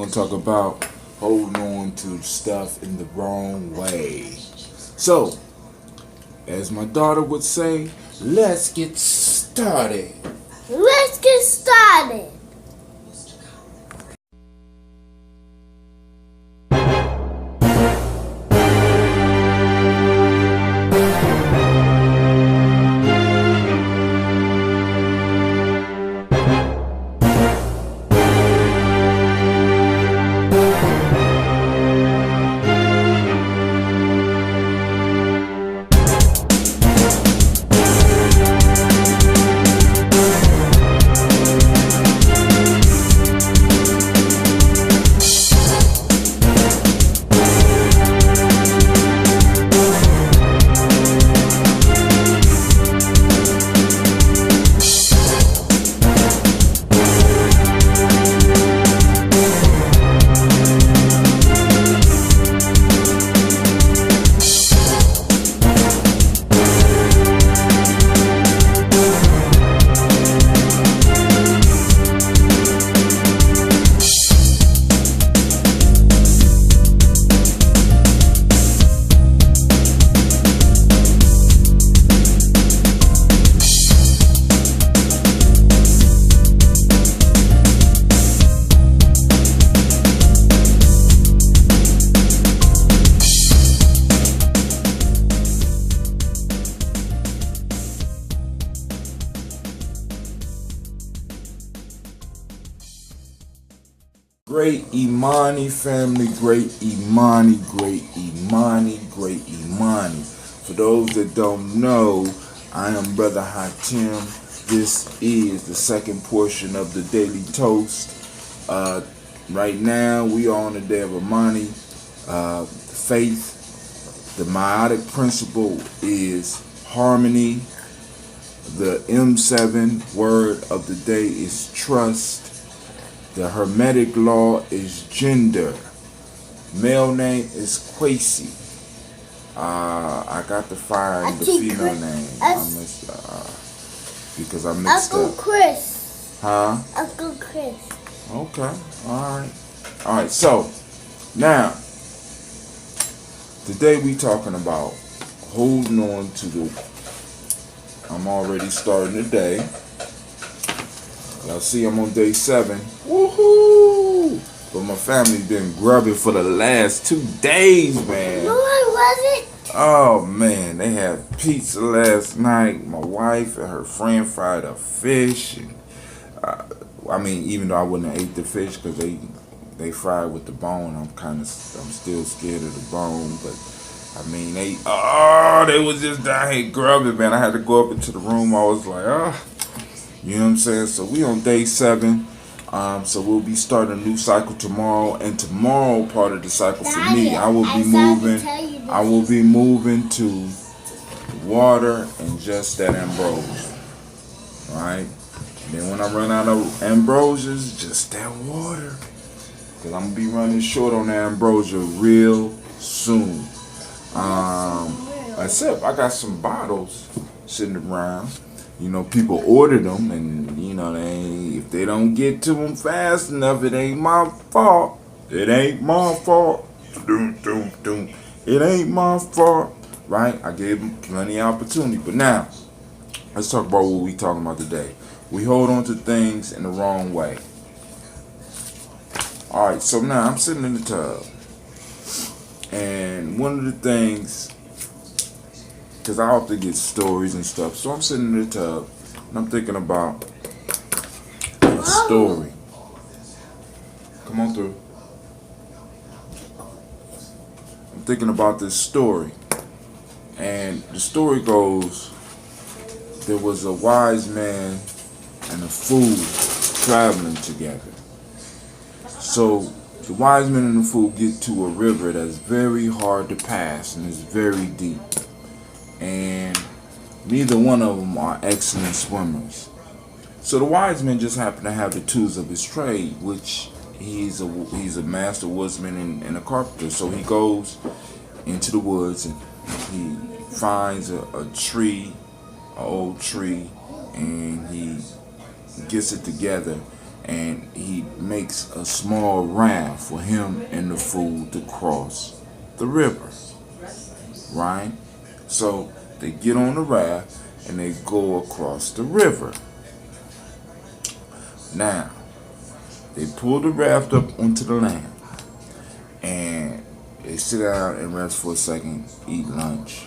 going to talk about holding on to stuff in the wrong way. So, as my daughter would say, let's get started. Let's get started. Great Imani family, great Imani, great Imani, great Imani. For those that don't know, I am Brother Hatim. This is the second portion of the Daily Toast. Right now, we are on the day of Imani. Faith, the meiotic principle is harmony. The M7 word of the day is trust. The Hermetic law is gender. Male name is Kwesi. I got the fire in the female name. Because I mixed Uncle up. Chris. Huh? Uncle Chris. Okay. Alright. So, now, today we talking about holding on to the... I'm already starting the day. Y'all see I'm on day 7. Woohoo! But my family been grubbing for the last 2 days, man. No, I wasn't. Oh, man. They had pizza last night. My wife and her friend fried a fish. And, even though I wouldn't have ate the fish because they fried with the bone, I'm still scared of the bone. But, they was just down here grubbing, man. I had to go up into the room. I was like, you know what I'm saying? So we on day 7. So we'll be starting a new cycle tomorrow. And tomorrow, part of the cycle for me, I will be moving to water and just that ambrosia. Alright? Then when I run out of ambrosias, just that water. Because I'm going to be running short on the ambrosia real soon. Except I got some bottles sitting around. You know, people order them, and you know if they don't get to them fast enough, it ain't my fault. It ain't my fault. It ain't my fault, right? I gave them plenty of opportunity, but now let's talk about what we talking about today. We hold on to things in the wrong way. All right, so now I'm sitting in the tub, and one of the things. Because I often get stories and stuff. So I'm sitting in the tub and I'm thinking about a story. Come on through. I'm thinking about this story. And the story goes, there was a wise man and a fool traveling together. So the wise man and the fool get to a river that's very hard to pass and is very deep. And neither one of them are excellent swimmers. So the wise man just happened to have the tools of his trade, which he's a master woodsman and a carpenter. So he goes into the woods and he finds a tree, an old tree, and he gets it together and he makes a small raft for him and the fool to cross the river, right? So they get on the raft and they go across the river. Now, they pull the raft up onto the land and they sit down and rest for a second, eat lunch.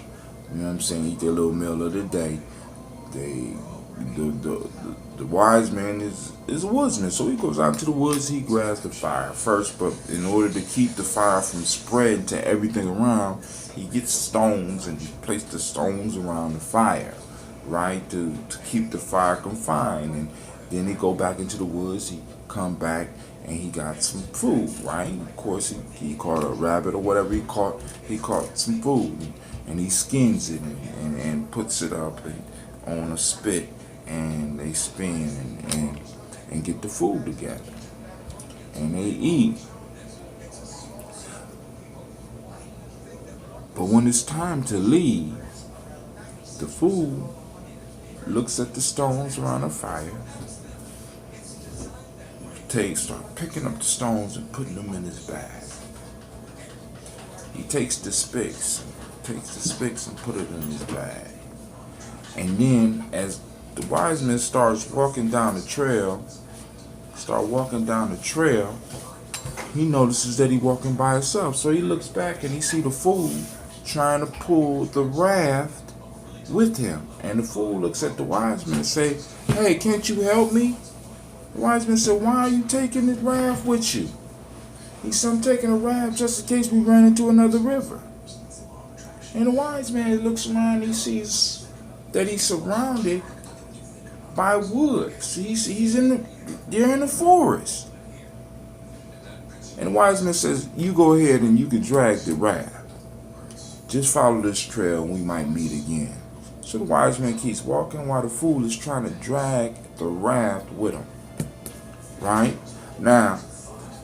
You know what I'm saying? Eat their little meal of the day. They the wise man is a woodsman, so he goes out to the woods. He grabs the fire first, but in order to keep the fire from spreading to everything around, he gets stones and he places the stones around the fire, right, to keep the fire confined. And then he go back into the woods. He come back and he got some food, right? Of course, he caught a rabbit or whatever he caught. He caught some food and he skins it and puts it up on a spit, and they spin and get the food together and they eat. But when it's time to leave, the fool looks at the stones around the fire, start picking up the stones and putting them in his bag. He takes the sticks and put it in his bag. And then as the wise man starts walking down the trail, he notices that he's walking by himself. So he looks back and he sees the fool trying to pull the raft with him. And the fool looks at the wise man and say, "Hey, can't you help me?" The wise man said, "Why are you taking the raft with you?" He said, "I'm taking a raft just in case we run into another river." And the wise man looks around and he sees that he's surrounded by woods. They're in the forest. And the wise man says, "You go ahead and you can drag the raft. Just follow this trail and we might meet again." So the wise man keeps walking while the fool is trying to drag the raft with him. Right? Now,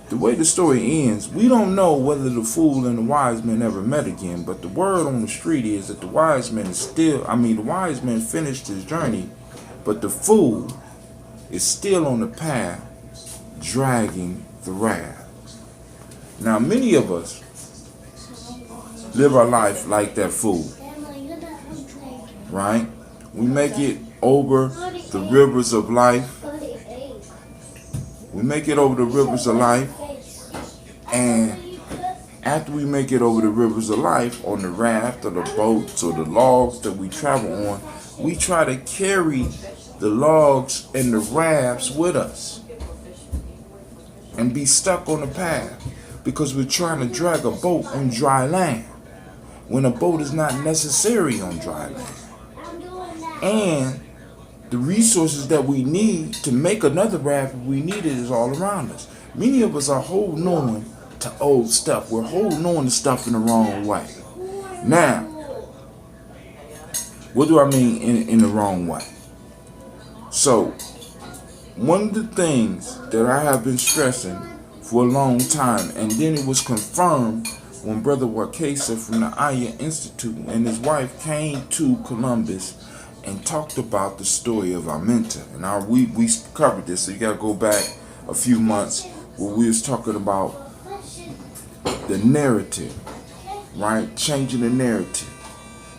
the way the story ends, we don't know whether the fool and the wise man ever met again, but the word on the street is that the wise man finished his journey, but the fool is still on the path dragging the raft. Now, many of us live our life like that fool, right? We make it over the rivers of life. We make it over the rivers of life, and after we make it over the rivers of life on the raft or the boats or the logs that we travel on, we try to carry the logs and the rafts with us and be stuck on the path because we're trying to drag a boat on dry land when a boat is not necessary on dry land. And the resources that we need to make another raft if we need it is all around us. Many of us are holding on to old stuff. We're holding on to stuff in the wrong way. Now, what do I mean in the wrong way? So, one of the things that I have been stressing for a long time, and then it was confirmed when Brother Wakesa from the Aya Institute and his wife came to Columbus and talked about the story of our mentor. And we covered this, so you got to go back a few months where we was talking about the narrative, right? Changing the narrative,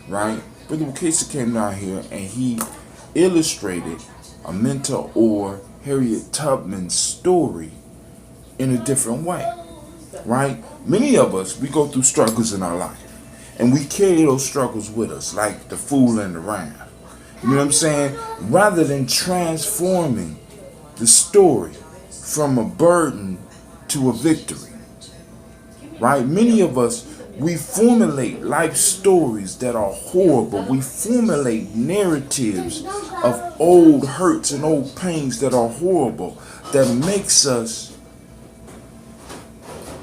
right? Brother Wakesa came down here and he illustrated a mentor or Harriet Tubman's story in a different way, right? Many of us, we go through struggles in our life and we carry those struggles with us, like the fool and the ram. You know what I'm saying? Rather than transforming the story from a burden to a victory, right? Many of us, we formulate life stories that are horrible. We formulate narratives of old hurts and old pains that are horrible, that makes us,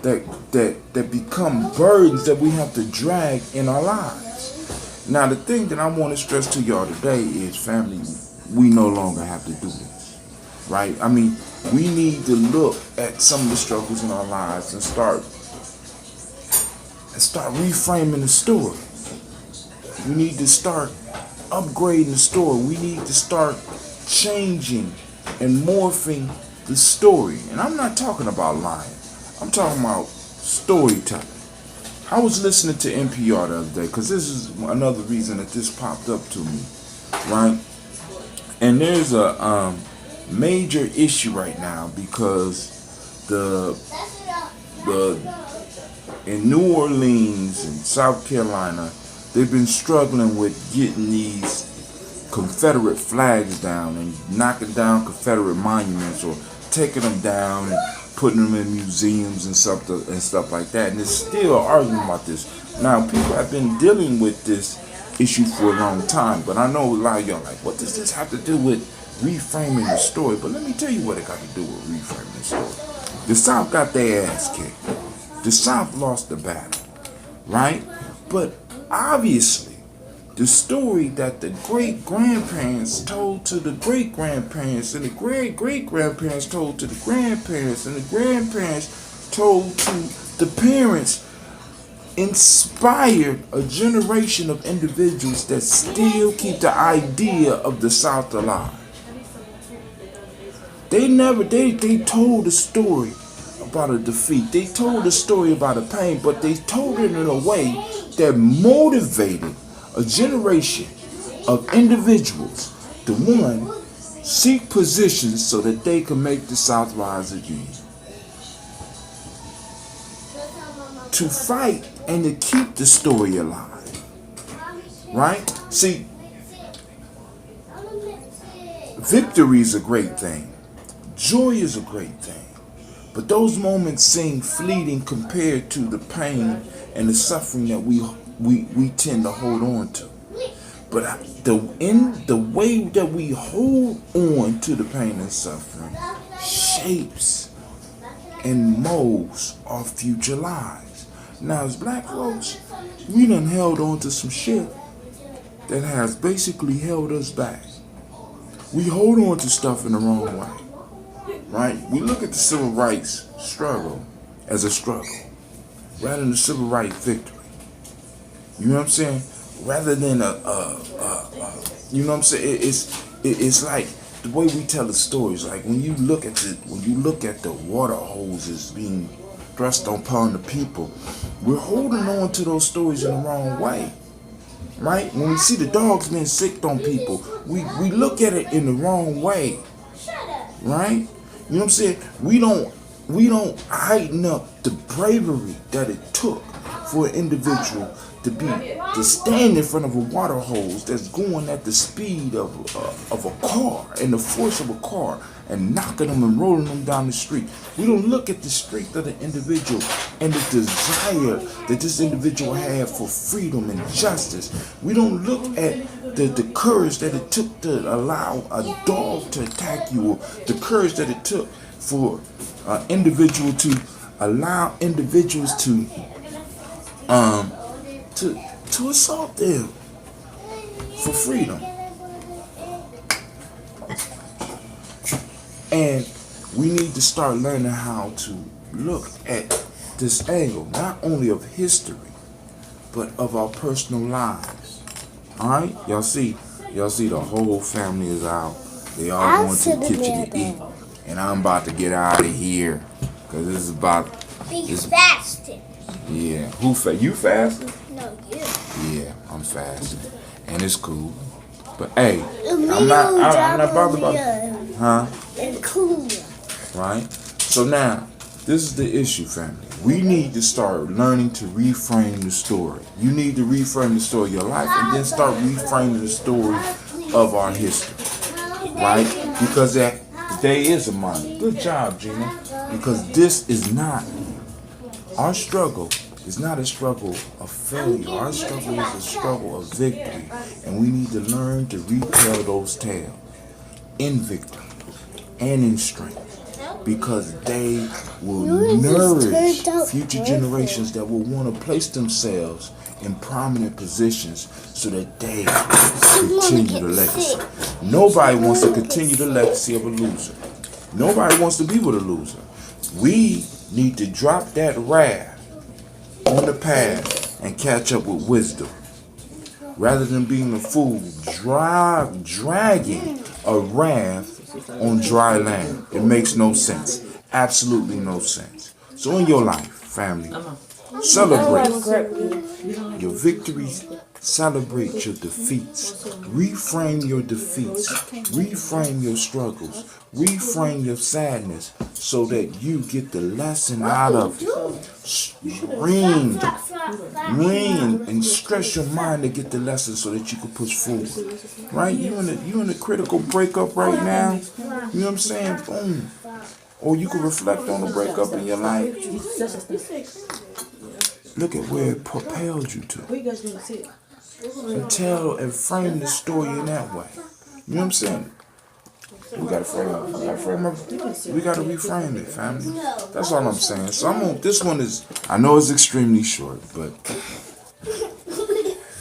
that become burdens that we have to drag in our lives. Now, the thing that I want to stress to y'all today is, family, we no longer have to do this, right? I mean, we need to look at some of the struggles in our lives and start reframing the story. We need to start upgrading the story. We need to start changing and morphing the story, and I'm not talking about lying. I'm talking about storytelling. I was listening to NPR the other day because this is another reason that this popped up to me, right? And there's a major issue right now because the in New Orleans and South Carolina, they've been struggling with getting these Confederate flags down and knocking down Confederate monuments or taking them down and putting them in museums and stuff like that. And there's still arguing about this. Now, people have been dealing with this issue for a long time, but I know a lot of y'all like, what does this have to do with reframing the story? But let me tell you what it got to do with reframing the story. The South got their ass kicked. The South lost the battle, right? But obviously, the story that the great-grandparents told to the great-grandparents and the great-great-grandparents told to the grandparents and the grandparents told to the parents inspired a generation of individuals that still keep the idea of the South alive. They told a story about a defeat. They told a story about a pain, but they told it in a way that motivated a generation of individuals to, one, seek positions so that they can make the South rise again. To fight and to keep the story alive. Right? See, victory is a great thing. Joy is a great thing. But those moments seem fleeting compared to the pain and the suffering that we tend to hold on to. But the way that we hold on to the pain and suffering shapes and molds our future lives. Now, as black folks, we done held on to some shit that has basically held us back. We hold on to stuff in the wrong way, right? We look at the civil rights struggle as a struggle rather than a civil rights victory. You know what I'm saying? Rather than you know what I'm saying? It's like the way we tell the stories. Like when you look at the water hoses being thrust upon the people, we're holding on to those stories in the wrong way, right? When we see the dogs being sicked on people, we look at it in the wrong way, right? You know what I'm saying? We don't heighten up the bravery that it took for an individual to stand in front of a water hose that's going at the speed of a car and the force of a car and knocking them and rolling them down the street. We don't look at the strength of the individual and the desire that this individual had for freedom and justice. We don't look at the courage that it took to allow a dog to attack you, or the courage that it took for an individual to allow individuals to assault them for freedom. And we need to start learning how to look at this angle, not only of history, but of our personal lives. Alright? Y'all see the whole family is out. They all going to the kitchen to eat. And I'm about to get out of here. Because this is about... He's fasting. Yeah. You fasting? No, you. Yeah, I'm fasting. And it's cool. But hey, I'm not bothered about it. Huh? And cool. Right? So now, this is the issue, family. We need to start learning to reframe the story. You need to reframe the story of your life and then start reframing the story of our history. Right? Because today is Imani. Good job, Gina. Because this is not, our struggle is not a struggle of failure. Our struggle is a struggle of victory. And we need to learn to retell those tales in victory and in strength. Because they will nourish future generations that will want to place themselves in prominent positions so that they continue the legacy. Nobody wants to continue the legacy of a loser. Nobody wants to be with a loser. We need to drop that wrath on the path and catch up with wisdom. Rather than being a fool, dragging a wrath on dry land. It makes no sense. Absolutely no sense. So in your life, family, celebrate your victories. Celebrate your defeats. Reframe your defeats. Reframe your struggles. Reframe your sadness so that you get the lesson out of it. Ring and stress your mind to get the lesson so that you can push forward. Right? You in a critical breakup right now. You know what I'm saying? Boom. Or you can reflect on the breakup in your life. Look at where it propelled you to. And tell and frame the story in that way. You know what I'm saying? We gotta reframe it, family. That's all I'm saying. So this one is, I know it's extremely short, but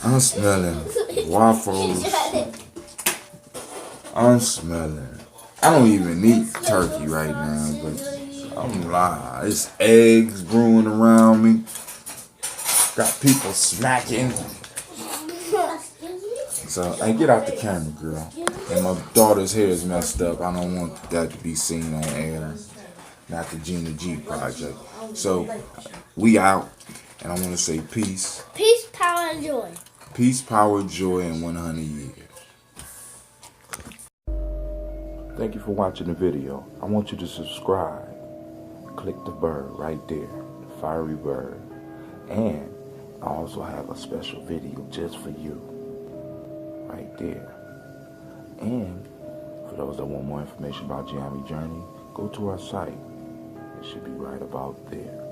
I'm smelling waffles. I'm smelling, I don't even eat turkey right now, but I'm lying. It's eggs brewing around me. Got people smacking. So, hey, get out the camera, girl. And my daughter's hair is messed up. I don't want that to be seen on air. Not the GNJ project. So, we out. And I want to say peace. Peace, power, and joy. Peace, power, joy, and 100 years. Thank you for watching the video. I want you to subscribe. Click the bird right there. The fiery bird. And I also have a special video just for you. Right there. And for those that want more information about gye-nyame Journey, go to our site. It should be right about there.